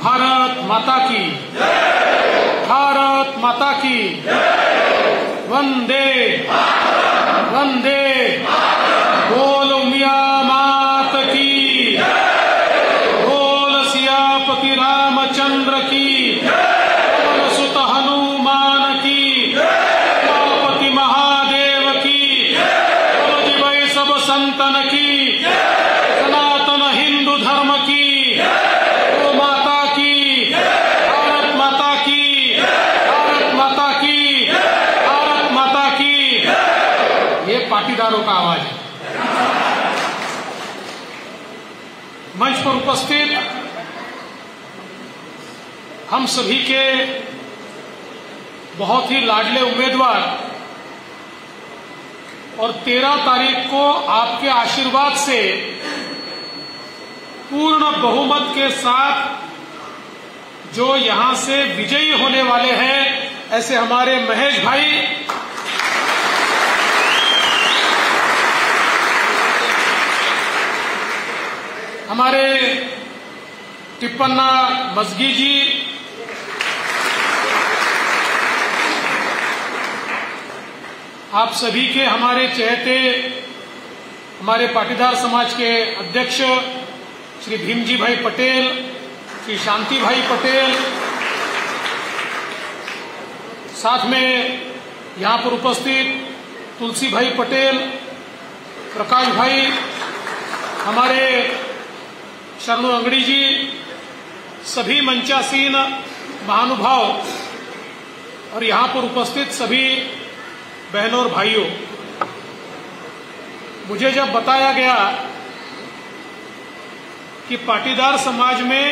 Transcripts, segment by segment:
भारत माता की, भारत माता की, वंदे वंदे, बोल मियां मात की, बोल सियापति रामचंद्र की, बोल सुत हनुमान की, उमापति महादेव की, बोल जी भाई सब संतन की, सनातन हिंदू धर्म की, गौ माता की, भारत माता की, भारत माता की, भारत माता की। ये पाटीदारों का आवाज है। मंच पर उपस्थित हम सभी के बहुत ही लाडले उम्मीदवार और 13 तारीख को आपके आशीर्वाद से पूर्ण बहुमत के साथ जो यहां से विजयी होने वाले हैं, ऐसे हमारे महेश भाई, हमारे टिप्पन्ना मजगी जी, आप सभी के हमारे चहेते हमारे पाटीदार समाज के अध्यक्ष श्री भीमजी भाई पटेल, श्री शांति भाई पटेल, साथ में यहां पर उपस्थित तुलसी भाई पटेल, प्रकाश भाई, हमारे शरणु अंगड़ी जी, सभी मंचासीन महानुभाव और यहां पर उपस्थित सभी बहनों और भाइयों, मुझे जब बताया गया कि पाटीदार समाज में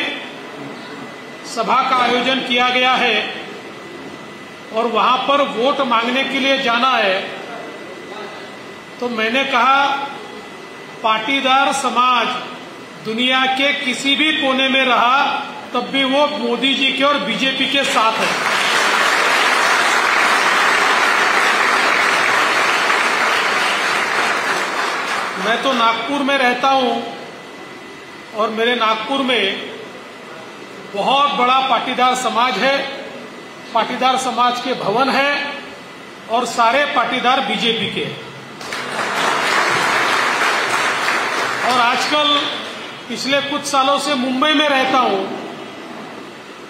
सभा का आयोजन किया गया है और वहां पर वोट मांगने के लिए जाना है, तो मैंने कहा पाटीदार समाज दुनिया के किसी भी कोने में रहा तब भी वो मोदी जी के और बीजेपी के साथ है। मैं तो नागपुर में रहता हूं और मेरे नागपुर में बहुत बड़ा पाटीदार समाज है, पाटीदार समाज के भवन है और सारे पाटीदार बीजेपी के हैं। और आजकल पिछले कुछ सालों से मुंबई में रहता हूं,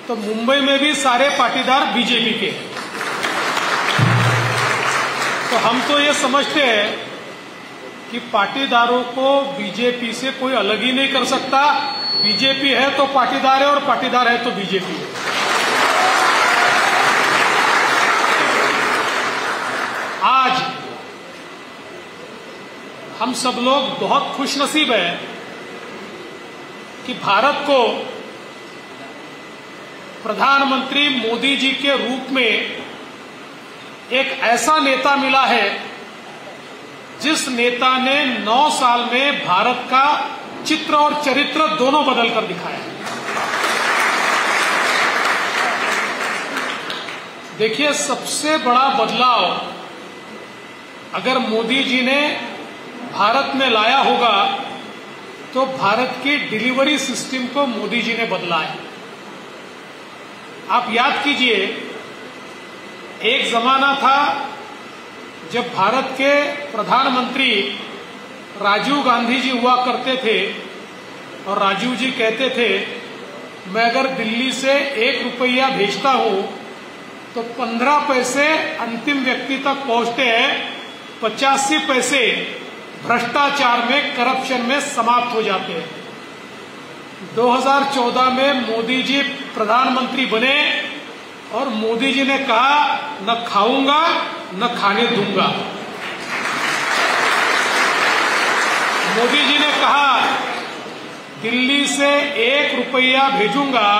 तो मुंबई में भी सारे पाटीदार बीजेपी के हैं। तो हम तो ये समझते हैं कि पाटीदारों को बीजेपी से कोई अलग ही नहीं कर सकता। बीजेपी है तो पाटीदार है और पाटीदार है तो बीजेपी है। आज हम सब लोग बहुत खुशनसीब हैं कि भारत को प्रधानमंत्री मोदी जी के रूप में एक ऐसा नेता मिला है जिस नेता ने 9 साल में भारत का चित्र और चरित्र दोनों बदल कर दिखाया। देखिए, सबसे बड़ा बदलाव अगर मोदी जी ने भारत में लाया होगा तो भारत की डिलीवरी सिस्टम को मोदी जी ने बदला है। आप याद कीजिए, एक जमाना था जब भारत के प्रधानमंत्री राजीव गांधी जी हुआ करते थे और राजीव जी कहते थे, मैं अगर दिल्ली से 1 रुपया भेजता हूं तो 15 पैसे अंतिम व्यक्ति तक पहुंचते हैं, 85 पैसे भ्रष्टाचार में, करप्शन में समाप्त हो जाते हैं। 2014 में मोदी जी प्रधानमंत्री बने और मोदी जी ने कहा, न खाऊंगा न खाने दूंगा। मोदी जी ने कहा, दिल्ली से 1 रुपया भेजूंगा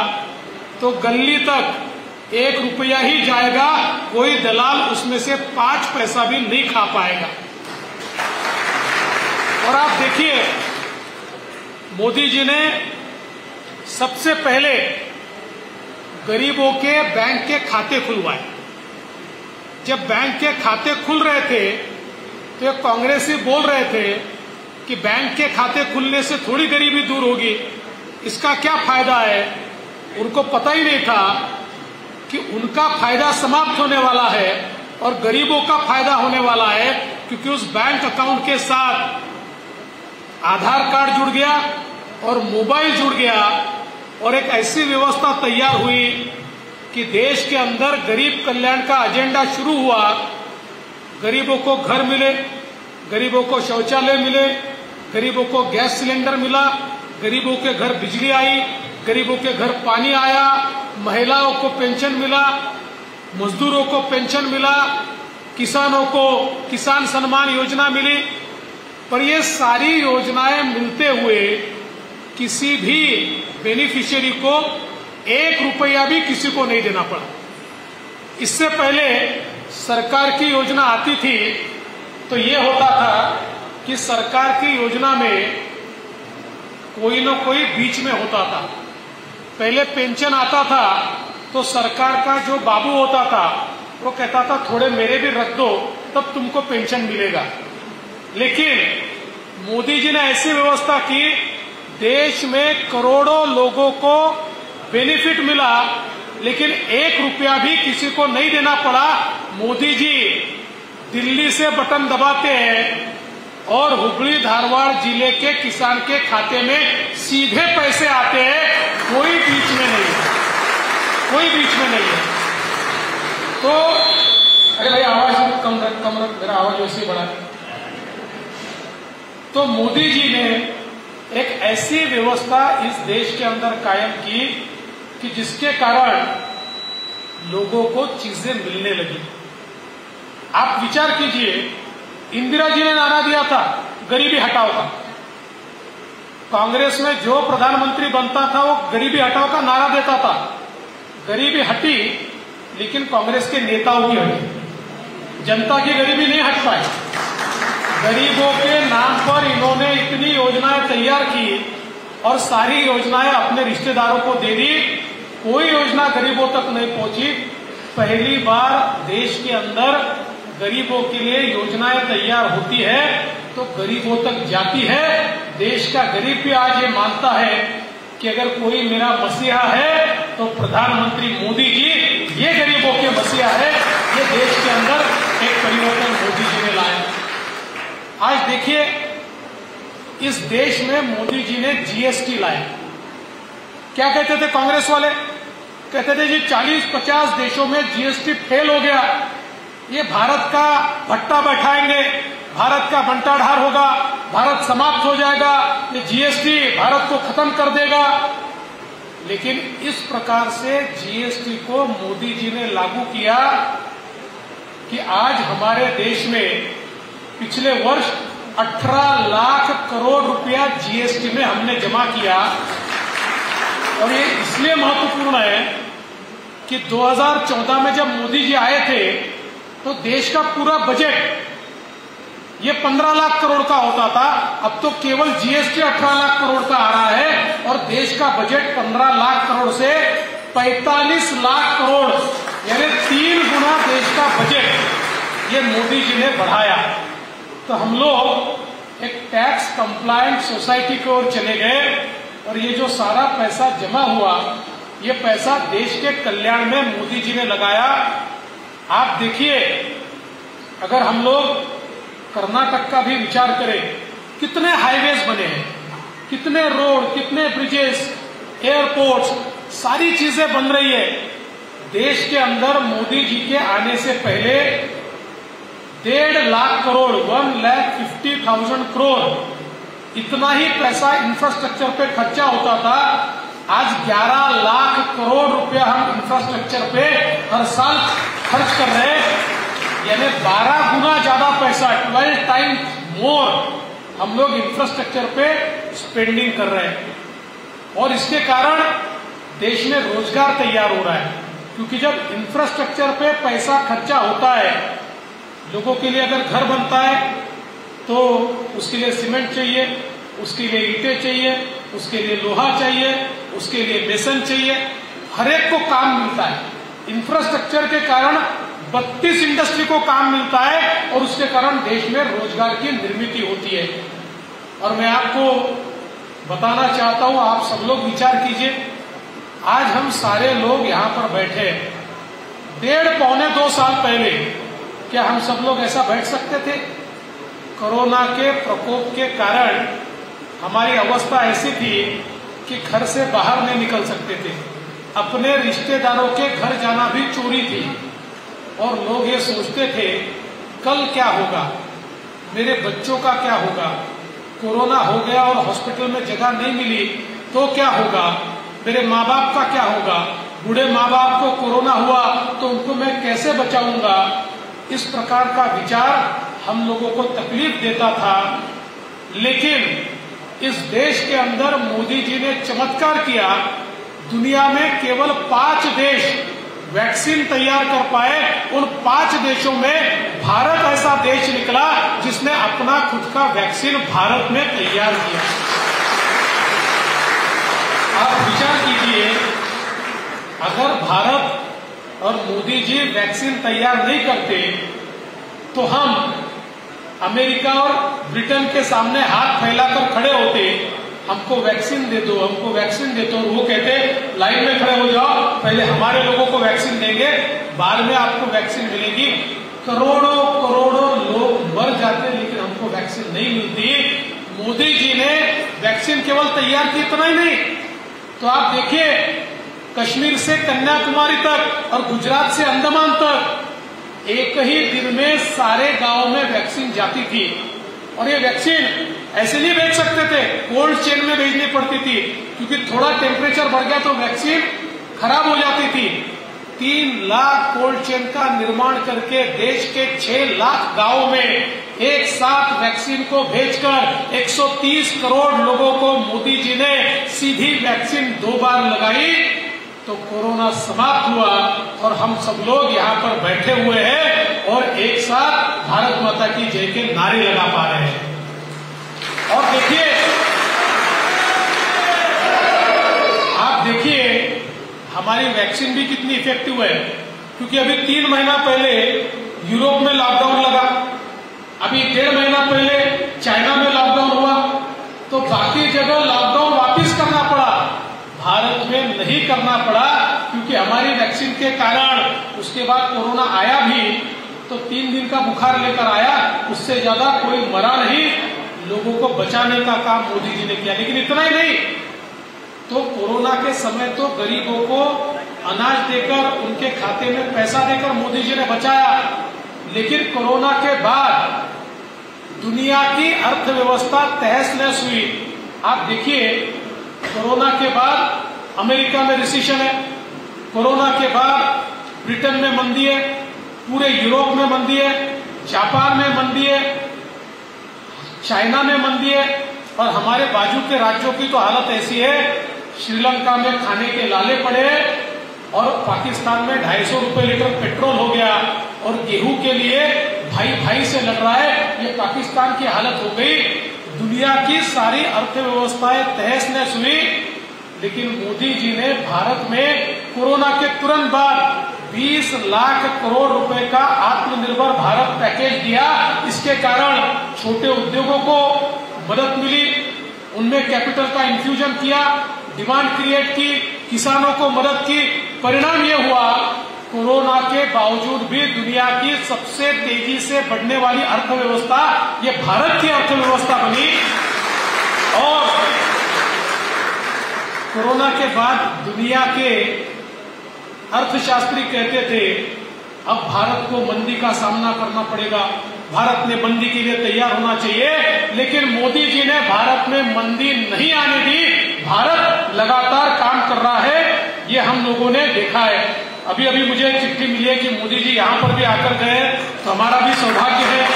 तो गली तक 1 रुपया ही जाएगा, कोई दलाल उसमें से 5 पैसा भी नहीं खा पाएगा। और आप देखिए, मोदी जी ने सबसे पहले गरीबों के बैंक के खाते खुलवाए। जब बैंक के खाते खुल रहे थे तो एक कांग्रेसी बोल रहे थे कि बैंक के खाते खुलने से थोड़ी गरीबी दूर होगी, इसका क्या फायदा है। उनको पता ही नहीं था कि उनका फायदा समाप्त होने वाला है और गरीबों का फायदा होने वाला है, क्योंकि उस बैंक अकाउंट के साथ आधार कार्ड जुड़ गया और मोबाइल जुड़ गया और एक ऐसी व्यवस्था तैयार हुई कि देश के अंदर गरीब कल्याण का एजेंडा शुरू हुआ। गरीबों को घर मिले, गरीबों को शौचालय मिले, गरीबों को गैस सिलेंडर मिला, गरीबों के घर बिजली आई, गरीबों के घर पानी आया, महिलाओं को पेंशन मिला, मजदूरों को पेंशन मिला, किसानों को किसान सम्मान योजना मिली। पर ये सारी योजनाएं मिलते हुए किसी भी बेनिफिशियरी को 1 रुपया भी किसी को नहीं देना पड़ा। इससे पहले सरकार की योजना आती थी तो ये होता था कि सरकार की योजना में कोई न कोई बीच में होता था। पहले पेंशन आता था तो सरकार का जो बाबू होता था वो कहता था थोड़े मेरे भी रख दो तब तुमको पेंशन मिलेगा। लेकिन मोदी जी ने ऐसी व्यवस्था की, देश में करोड़ों लोगों को बेनिफिट मिला, लेकिन 1 रुपया भी किसी को नहीं देना पड़ा। मोदी जी दिल्ली से बटन दबाते हैं और हुगली धारवाड़ जिले के किसान के खाते में सीधे पैसे आते हैं, कोई बीच में नहीं है, कोई बीच में नहीं है। तो अरे भाई आवाज कम रख, मेरा आवाज वैसे ही बढ़ा। तो मोदी जी ने एक ऐसी व्यवस्था इस देश के अंदर कायम की कि जिसके कारण लोगों को चीजें मिलने लगी। आप विचार कीजिए, इंदिरा जी ने नारा दिया था गरीबी हटाओ का। कांग्रेस में जो प्रधानमंत्री बनता था वो गरीबी हटाओ का नारा देता था। गरीबी हटी, लेकिन कांग्रेस के नेताओं की हटी, जनता की गरीबी नहीं हट पाई। गरीबों के नाम पर इन्होंने इतनी योजनाएं तैयार की और सारी योजनाएं अपने रिश्तेदारों को दे दी, कोई योजना गरीबों तक नहीं पहुंची। पहली बार देश के अंदर गरीबों के लिए योजनाएं तैयार होती है तो गरीबों तक जाती है। देश का गरीब भी आज ये मानता है कि अगर कोई मेरा मसीहा है तो प्रधानमंत्री मोदी जी ये गरीबों के मसीहा है। ये देश के अंदर एक परिवर्तन मोदी जी ने लाया। आज देखिए, इस देश में मोदी जी ने जीएसटी लाया। क्या कहते थे कांग्रेस वाले? कहते थे जी 40-50 देशों में जीएसटी फेल हो गया, ये भारत का भट्टा बैठाएंगे, भारत का बंटाढार होगा, भारत समाप्त हो जाएगा, ये जीएसटी भारत को खत्म कर देगा। लेकिन इस प्रकार से जीएसटी को मोदी जी ने लागू किया कि आज हमारे देश में पिछले वर्ष 18 लाख करोड़ रुपया जीएसटी में हमने जमा किया। और ये इसलिए महत्वपूर्ण है कि 2014 में जब मोदी जी आए थे तो देश का पूरा बजट ये 15 लाख करोड़ का होता था, अब तो केवल जीएसटी 18 लाख करोड़ का आ रहा है और देश का बजट 15 लाख करोड़ से 45 लाख करोड़ यानी 3 गुना देश का बजट ये मोदी जी ने बढ़ाया। तो हम लोग एक टैक्स कंप्लायंट सोसाइटी की ओर चले गए और ये जो सारा पैसा जमा हुआ ये पैसा देश के कल्याण में मोदी जी ने लगाया। आप देखिए, अगर हम लोग कर्नाटक का भी विचार करें, कितने हाईवेज बने हैं, कितने रोड, कितने ब्रिजेस, एयरपोर्ट्स, सारी चीजें बन रही है। देश के अंदर मोदी जी के आने से पहले 1.5 लाख करोड़ 1,50,000 करोड़ इतना ही पैसा इंफ्रास्ट्रक्चर पे खर्चा होता था। आज 11 लाख करोड़ रुपया हम इंफ्रास्ट्रक्चर पे हर साल खर्च कर रहे हैं, यानी 12 गुना ज्यादा पैसा, 12 टाइम्स मोर हम लोग इंफ्रास्ट्रक्चर पे स्पेंडिंग कर रहे हैं। और इसके कारण देश में रोजगार तैयार हो रहा है, क्योंकि जब इंफ्रास्ट्रक्चर पे पैसा खर्चा होता है, लोगों के लिए अगर घर बनता है तो उसके लिए सीमेंट चाहिए, उसके लिए ईंटें चाहिए, उसके लिए लोहा चाहिए, उसके लिए बेसन चाहिए, हर एक को काम मिलता है। इंफ्रास्ट्रक्चर के कारण 32 इंडस्ट्री को काम मिलता है और उसके कारण देश में रोजगार की निर्मित होती है। और मैं आपको बताना चाहता हूं, आप सब लोग विचार कीजिए, आज हम सारे लोग यहाँ पर बैठे 1.5-2 साल पहले क्या हम सब लोग ऐसा बैठ सकते थे? कोरोना के प्रकोप के कारण हमारी अवस्था ऐसी थी कि घर से बाहर नहीं निकल सकते थे। अपने रिश्तेदारों के घर जाना भी चोरी थी और लोग ये सोचते थे कल क्या होगा, मेरे बच्चों का क्या होगा, कोरोना हो गया और हॉस्पिटल में जगह नहीं मिली तो क्या होगा, मेरे माँ बाप का क्या होगा, बूढ़े माँ बाप को कोरोना हुआ तो उनको मैं कैसे बचाऊंगा। इस प्रकार का विचार हम लोगों को तकलीफ देता था। लेकिन इस देश के अंदर मोदी जी ने चमत्कार किया। दुनिया में केवल 5 देश वैक्सीन तैयार कर पाए। उन 5 देशों में भारत ऐसा देश निकला जिसने अपना खुद का वैक्सीन भारत में तैयार किया। आप विचार कीजिए, अगर भारत और मोदी जी वैक्सीन तैयार नहीं करते तो हम अमेरिका और ब्रिटेन के सामने हाथ फैलाकर खड़े होते, हमको वैक्सीन दे दो, हमको वैक्सीन दे दो। और वो कहते लाइन में खड़े हो जाओ, पहले हमारे लोगों को वैक्सीन देंगे, बाद में आपको वैक्सीन मिलेगी। करोड़ों करोड़ों लोग मर जाते लेकिन हमको वैक्सीन नहीं मिलती। मोदी जी ने वैक्सीन केवल तैयार की, इतना ही नहीं तो आप देखिए कश्मीर से कन्याकुमारी तक और गुजरात से अंडमान तक एक ही दिन में सारे गांवों में वैक्सीन जाती थी। और ये वैक्सीन ऐसे नहीं भेज सकते थे, कोल्ड चेन में भेजनी पड़ती थी, क्योंकि थोड़ा टेम्परेचर बढ़ गया तो वैक्सीन खराब हो जाती थी। 3 लाख कोल्ड चेन का निर्माण करके देश के 6 लाख गांवों में एक साथ वैक्सीन को भेजकर 130 करोड़ लोगों को मोदी जी ने सीधी वैक्सीन 2 बार लगाई तो कोरोना समाप्त हुआ। और हम सब लोग यहाँ पर बैठे हुए हैं और एक साथ भारत माता की जय के नारे लगा पा रहे हैं। और देखिए, आप देखिए हमारी वैक्सीन भी कितनी इफेक्टिव है, क्योंकि अभी 3 महीना पहले यूरोप में लॉकडाउन लगा, अभी 1.5 महीना पहले चाइना में लॉकडाउन हुआ, तो बाकी जगह लॉकडाउन वापिस करना पड़ा, भारत में नहीं करना पड़ा, क्योंकि हमारी वैक्सीन के कारण उसके बाद कोरोना आया भी तो 3 दिन का बुखार लेकर आया, उससे ज्यादा कोई मरा नहीं। लोगों को बचाने का काम मोदी जी ने किया। लेकिन इतना ही नहीं, तो कोरोना के समय तो गरीबों को अनाज देकर, उनके खाते में पैसा देकर मोदी जी ने बचाया। लेकिन कोरोना के बाद दुनिया की अर्थव्यवस्था तहस नहस हुई। आप देखिए, कोरोना के बाद अमेरिका में रिसेशन है, कोरोना के बाद ब्रिटेन में मंदी है, पूरे यूरोप में मंदी है, जापान में मंदी है, चाइना में मंदी है, और हमारे बाजू के राज्यों की तो हालत ऐसी है, श्रीलंका में खाने के लाले पड़े और पाकिस्तान में 250 रुपए लीटर पेट्रोल हो गया और गेहूं के लिए भाई भाई से लड़ रहा है। ये पाकिस्तान की हालत हो गई। दुनिया की सारी अर्थव्यवस्थाएं तहस नहस हुई। लेकिन मोदी जी ने भारत में कोरोना के तुरंत बाद 20 लाख करोड़ रुपए का आत्मनिर्भर भारत पैकेज दिया। इसके कारण छोटे उद्योगों को मदद मिली, उनमें कैपिटल का इन्फ्यूजन किया, डिमांड क्रिएट की, किसानों को मदद की। परिणाम ये हुआ, कोरोना के बावजूद भी दुनिया की सबसे तेजी से बढ़ने वाली अर्थव्यवस्था ये भारत की अर्थव्यवस्था बनी। और कोरोना के बाद दुनिया के अर्थशास्त्री कहते थे अब भारत को मंदी का सामना करना पड़ेगा, भारत ने मंदी के लिए तैयार होना चाहिए। लेकिन मोदी जी ने भारत में मंदी नहीं आने दी, भारत लगातार काम कर रहा है, ये हम लोगों ने देखा है। अभी अभी मुझे चिट्ठी मिली है कि मोदी जी यहां पर भी आकर गए, तो हमारा भी सौभाग्य है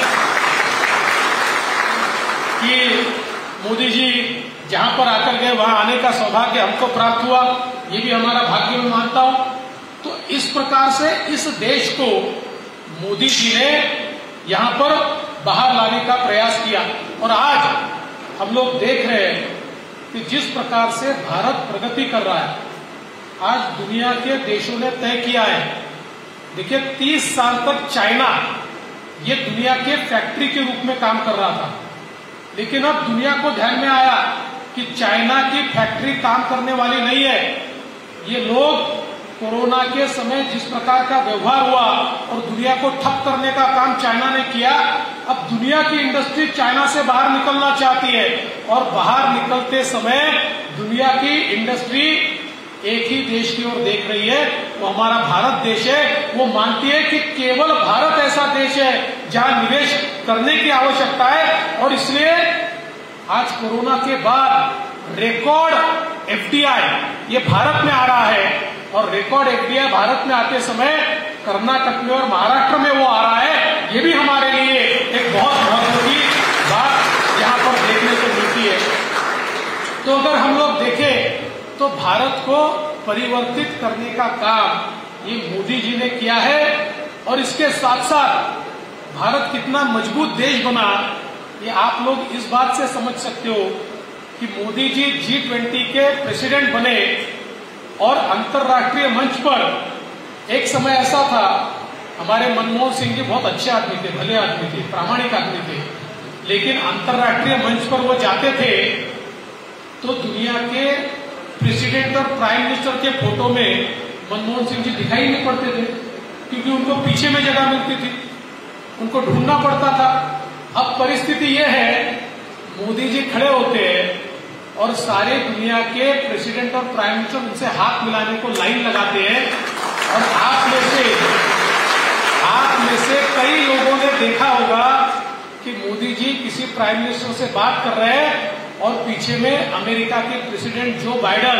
कि मोदी जी जहां पर आकर गए वहां आने का सौभाग्य हमको प्राप्त हुआ, ये भी हमारा भाग्य में मानता हूं। तो इस प्रकार से इस देश को मोदी जी ने यहां पर बाहर लाने का प्रयास किया। और आज हम लोग देख रहे हैं कि जिस प्रकार से भारत प्रगति कर रहा है, आज दुनिया के देशों ने तय किया है। देखिए, 30 साल तक चाइना ये दुनिया के फैक्ट्री के रूप में काम कर रहा था, लेकिन अब दुनिया को ध्यान में आया कि चाइना की फैक्ट्री काम करने वाली नहीं है। ये लोग कोरोना के समय जिस प्रकार का व्यवहार हुआ और दुनिया को ठप करने का काम चाइना ने किया, अब दुनिया की इंडस्ट्री चाइना से बाहर निकलना चाहती है और बाहर निकलते समय दुनिया की इंडस्ट्री एक ही देश की ओर देख रही है, वो हमारा भारत देश है। वो मानती है कि केवल भारत ऐसा देश है जहां निवेश करने की आवश्यकता है और इसलिए आज कोरोना के बाद रिकॉर्ड एफडीआई ये भारत में आ रहा है और रिकॉर्ड एफडीआई भारत में आते समय कर्नाटक में और महाराष्ट्र में वो आ रहा है। ये भी हमारे लिए एक बहुत महत्व की बात यहाँ पर देखने को मिलती है। तो अगर हम लोग देखें तो भारत को परिवर्तित करने का काम ये मोदी जी ने किया है और इसके साथ साथ भारत कितना मजबूत देश बना ये आप लोग इस बात से समझ सकते हो कि मोदी जी G20 के प्रेसिडेंट बने और अंतर्राष्ट्रीय मंच पर एक समय ऐसा था, हमारे मनमोहन सिंह जी बहुत अच्छे आदमी थे, भले आदमी थे, प्रामाणिक आदमी थे, लेकिन अंतर्राष्ट्रीय मंच पर वो जाते थे तो दुनिया के प्रेसिडेंट और प्राइम मिनिस्टर के फोटो में मनमोहन सिंह जी दिखाई नहीं पड़ते थे क्योंकि उनको पीछे में जगह मिलती थी, उनको ढूंढना पड़ता था। अब परिस्थिति यह है, मोदी जी खड़े होते हैं और सारे दुनिया के प्रेसिडेंट और प्राइम मिनिस्टर उनसे हाथ मिलाने को लाइन लगाते हैं और आप में से कई लोगों ने देखा होगा कि मोदी जी किसी प्राइम मिनिस्टर से बात कर रहे हैं और पीछे में अमेरिका के प्रेसिडेंट जो बाइडेन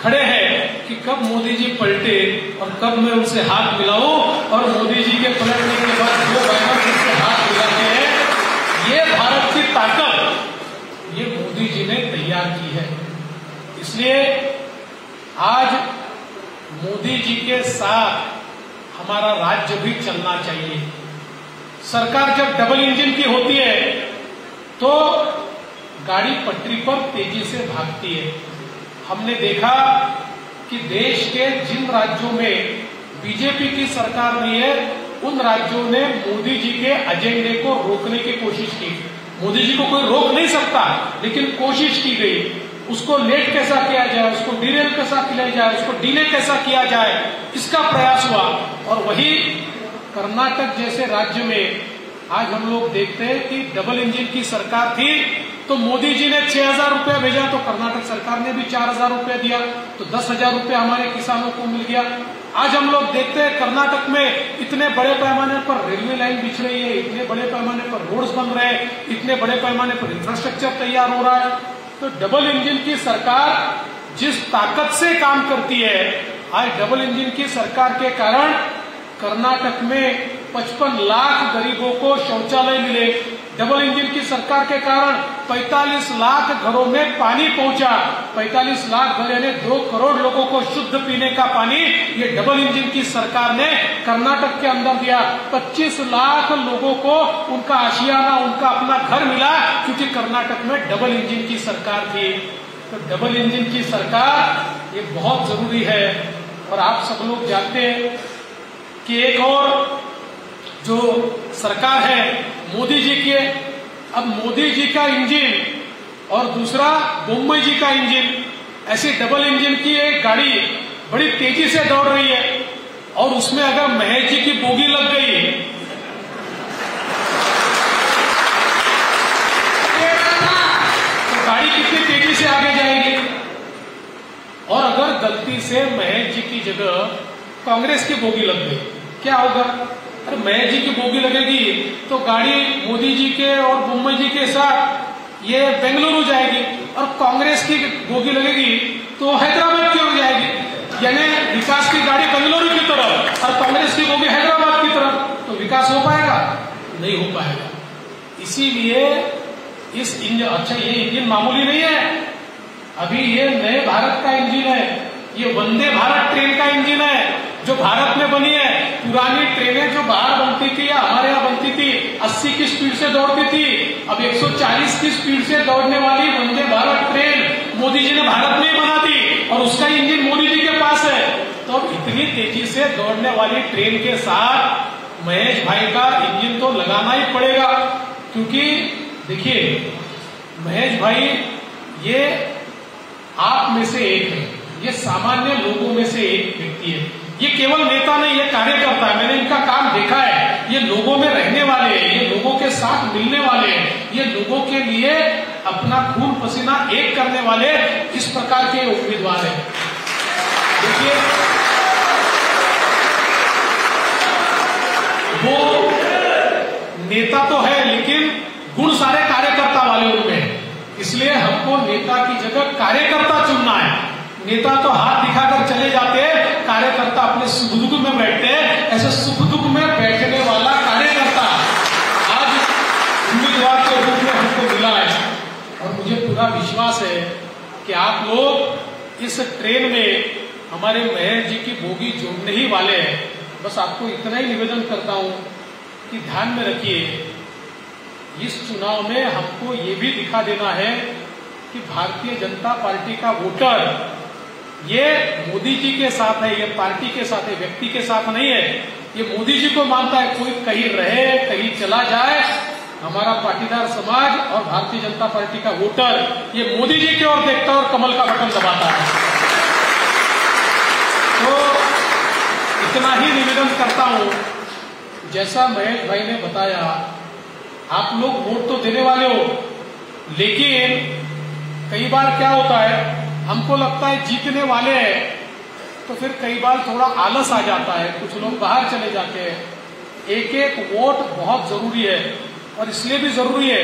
खड़े हैं कि कब मोदी जी पलटे और कब मैं उनसे हाथ मिलाऊं, और मोदी जी के पलटने के बाद जो बाइडेन उनसे हाथ मिलाते हैं, ये भारत की ताकत ये मोदी जी ने तैयार की है। इसलिए आज मोदी जी के साथ हमारा राज्य भी चलना चाहिए। सरकार जब डबल इंजन की होती है तो गाड़ी पटरी पर तेजी से भागती है। हमने देखा कि देश के जिन राज्यों में बीजेपी की सरकार रही है उन राज्यों ने मोदी जी के एजेंडे को रोकने की कोशिश की। मोदी जी को कोई रोक नहीं सकता, लेकिन कोशिश की गई, उसको लेट कैसा किया जाए, उसको डिलेल कैसा किया जाए, उसको डिले कैसा किया जाए, इसका प्रयास हुआ। और वही कर्नाटक जैसे राज्य में आज हम लोग देखते हैं कि डबल इंजन की सरकार थी तो मोदी जी ने 6,000 रुपया भेजा तो कर्नाटक सरकार ने भी 4,000 रुपया दिया, तो 10,000 रुपया हमारे किसानों को मिल गया। आज हम लोग देखते हैं कर्नाटक में इतने बड़े पैमाने पर रेलवे लाइन बिछ रही है, इतने बड़े पैमाने पर रोड्स बन रहे हैं, इतने बड़े पैमाने पर इंफ्रास्ट्रक्चर तैयार हो रहा है। तो डबल इंजन की सरकार जिस ताकत से काम करती है, आज डबल इंजन की सरकार के कारण कर्नाटक में 55 लाख गरीबों को शौचालय मिले। डबल इंजन की सरकार के कारण 45 लाख घरों में पानी पहुंचा। 45 लाख घर यानी 2 करोड़ लोगों को शुद्ध पीने का पानी ये डबल इंजन की सरकार ने कर्नाटक के अंदर दिया। 25 लाख लोगों को उनका आशियाना, उनका अपना घर मिला क्योंकि कर्नाटक में डबल इंजन की सरकार थी। तो डबल इंजन की सरकार ये बहुत जरूरी है। और आप सब लोग जानते हैं कि एक और जो सरकार है मोदी जी के, अब मोदी जी का इंजन और दूसरा मुंबई जी का इंजन, ऐसी डबल इंजन की एक गाड़ी बड़ी तेजी से दौड़ रही है और उसमें अगर महेश जी की बोगी लग गई तो गाड़ी कितनी तेजी से आगे जाएगी। और अगर गलती से महेश जी की जगह कांग्रेस की बोगी लग गई क्या होगा? अरे महेश जी की बोगी लगेगी तो गाड़ी मोदी जी के और मुंबई जी के साथ ये बेंगलुरु जाएगी, और कांग्रेस की बोगी लगेगी तो हैदराबाद की ओर जाएगी। यानी विकास की गाड़ी बेंगलुरु की तरफ और कांग्रेस की बोगी हैदराबाद की तरफ, तो विकास हो पाएगा? नहीं हो पाएगा। इसीलिए इस इंजन, अच्छा ये इंजन मामूली नहीं है, अभी ये नए भारत का इंजन है, ये वंदे भारत ट्रेन का इंजन है जो भारत में बनी है। पुरानी ट्रेनें जो बाहर बनती थी या हमारे यहाँ बनती थी 80 की स्पीड से दौड़ती थी, अब 140 की स्पीड से दौड़ने वाली वंदे भारत ट्रेन मोदी जी ने भारत में ही बना दी और उसका इंजन मोदी जी के पास है। तो अब इतनी तेजी से दौड़ने वाली ट्रेन के साथ महेश भाई का इंजन तो लगाना ही पड़ेगा, क्योंकि देखिए महेश भाई ये आप में से एक है, ये सामान्य लोगों में से एक व्यक्ति है। ये केवल नेता नहीं, ये कार्यकर्ता है। मैंने इनका काम देखा है। ये लोगों में रहने वाले हैं, ये लोगों के साथ मिलने वाले हैं, ये लोगों के लिए अपना खून पसीना एक करने वाले इस प्रकार के उम्मीदवार हैं। देखिए, वो नेता तो है लेकिन गुण सारे कार्यकर्ता वाले उनमें, इसलिए हमको नेता की जगह कार्यकर्ता चुनना है। नेता तो हाथ दिखाकर चले जाते हैं, कार्यकर्ता अपने सुख दुख में बैठते हैं। ऐसे सुख दुख में बैठने वाला कार्यकर्ता आज उम्मीदवार के रूप में हमको मिला है। और मुझे पूरा विश्वास है कि आप लोग इस ट्रेन में हमारे मेयर जी की बोगी जोड़ने ही वाले हैं। बस आपको इतना ही निवेदन करता हूं कि ध्यान में रखिए, इस चुनाव में हमको ये भी दिखा देना है कि भारतीय जनता पार्टी का वोटर ये मोदी जी के साथ है, ये पार्टी के साथ है, व्यक्ति के साथ नहीं है। ये मोदी जी को मानता है। कोई कहीं रहे, कहीं चला जाए, हमारा पाटीदार समाज और भारतीय जनता पार्टी का वोटर ये मोदी जी की ओर देखता है और कमल का बटन दबाता है। तो इतना ही निवेदन करता हूं, जैसा महेश भाई ने बताया, आप लोग वोट तो देने वाले हो, लेकिन कई बार क्या होता है, हमको लगता है जीतने वाले हैं, तो फिर कई बार थोड़ा आलस आ जाता है, कुछ लोग बाहर चले जाते हैं। एक एक वोट बहुत जरूरी है और इसलिए भी जरूरी है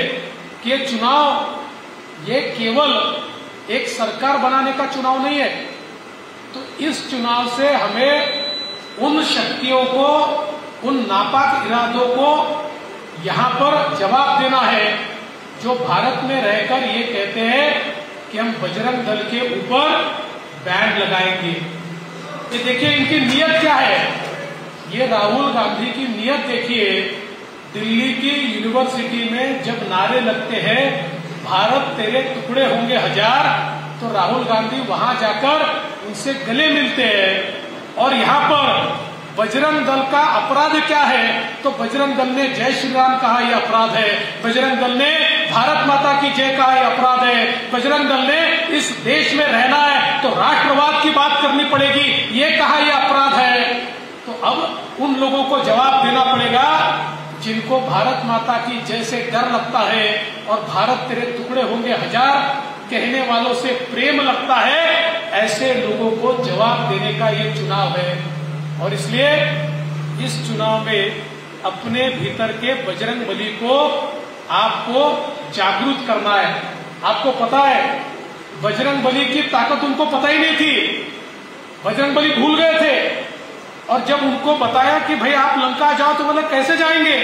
कि ये चुनाव ये केवल एक सरकार बनाने का चुनाव नहीं है। तो इस चुनाव से हमें उन शक्तियों को, उन नापाक इरादों को यहां पर जवाब देना है जो भारत में रहकर ये कहते हैं कि हम बजरंग दल के ऊपर बैन लगाएंगे। ये देखिए इनकी नीयत क्या है। ये राहुल गांधी की नीयत देखिए, दिल्ली की यूनिवर्सिटी में जब नारे लगते हैं भारत तेरे टुकड़े होंगे हजार, तो राहुल गांधी वहां जाकर उनसे गले मिलते हैं। और यहां पर बजरंग दल का अपराध क्या है, तो बजरंग दल ने जय श्री राम कहा, यह अपराध है। बजरंग दल ने भारत माता की जय कहा, यह अपराध है। बजरंग दल ने इस देश में रहना है तो राष्ट्रवाद की बात करनी पड़ेगी, ये कहा, यह अपराध है। तो अब उन लोगों को जवाब देना पड़ेगा जिनको भारत माता की जय से डर लगता है और भारत तेरे टुकड़े होंगे हजार कहने वालों से प्रेम लगता है। ऐसे लोगों को जवाब देने का ये चुनाव है। और इसलिए इस चुनाव में अपने भीतर के बजरंगबली को आपको जागरूक करना है। आपको पता है बजरंगबली की ताकत उनको पता ही नहीं थी, बजरंगबली भूल गए थे। और जब उनको बताया कि भाई आप लंका जाओ, तो बोले कैसे जाएंगे,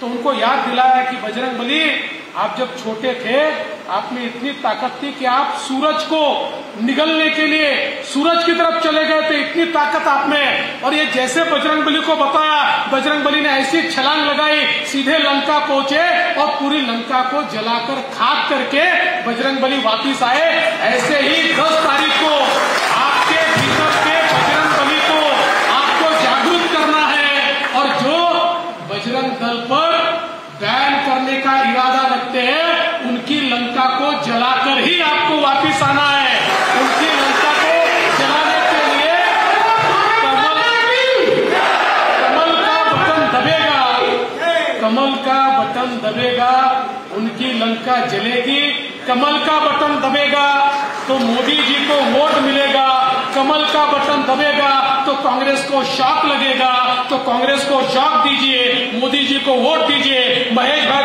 तो उनको याद दिलाया कि बजरंगबली आप जब छोटे थे आप में इतनी ताकत थी कि आप सूरज को निगलने के लिए सूरज की तरफ चले गए थे, इतनी ताकत आप में। और ये जैसे बजरंगबली को बताया, बजरंगबली ने ऐसी छलांग लगाई, सीधे लंका पहुंचे और पूरी लंका को जलाकर खाक करके बजरंगबली वापिस आए। ऐसे ही 10 तारीख को आपके भीतर के बजरंगबली को आपको जागरूक करना है। और जो बजरंग दल पर बैन करने का इरादा रखते हैं, उनकी लंका को जलाकर ही आपको वापिस आना है। उनकी लंका को जलाने के लिए कमल का बटन दबेगा, कमल का बटन दबेगा, उनकी लंका जलेगी। कमल का बटन दबेगा तो मोदी जी को वोट मिलेगा, कमल का बटन दबेगा तो कांग्रेस को शॉक लगेगा। तो कांग्रेस को शॉक दीजिए, मोदी जी को वोट दीजिए। महेश भाई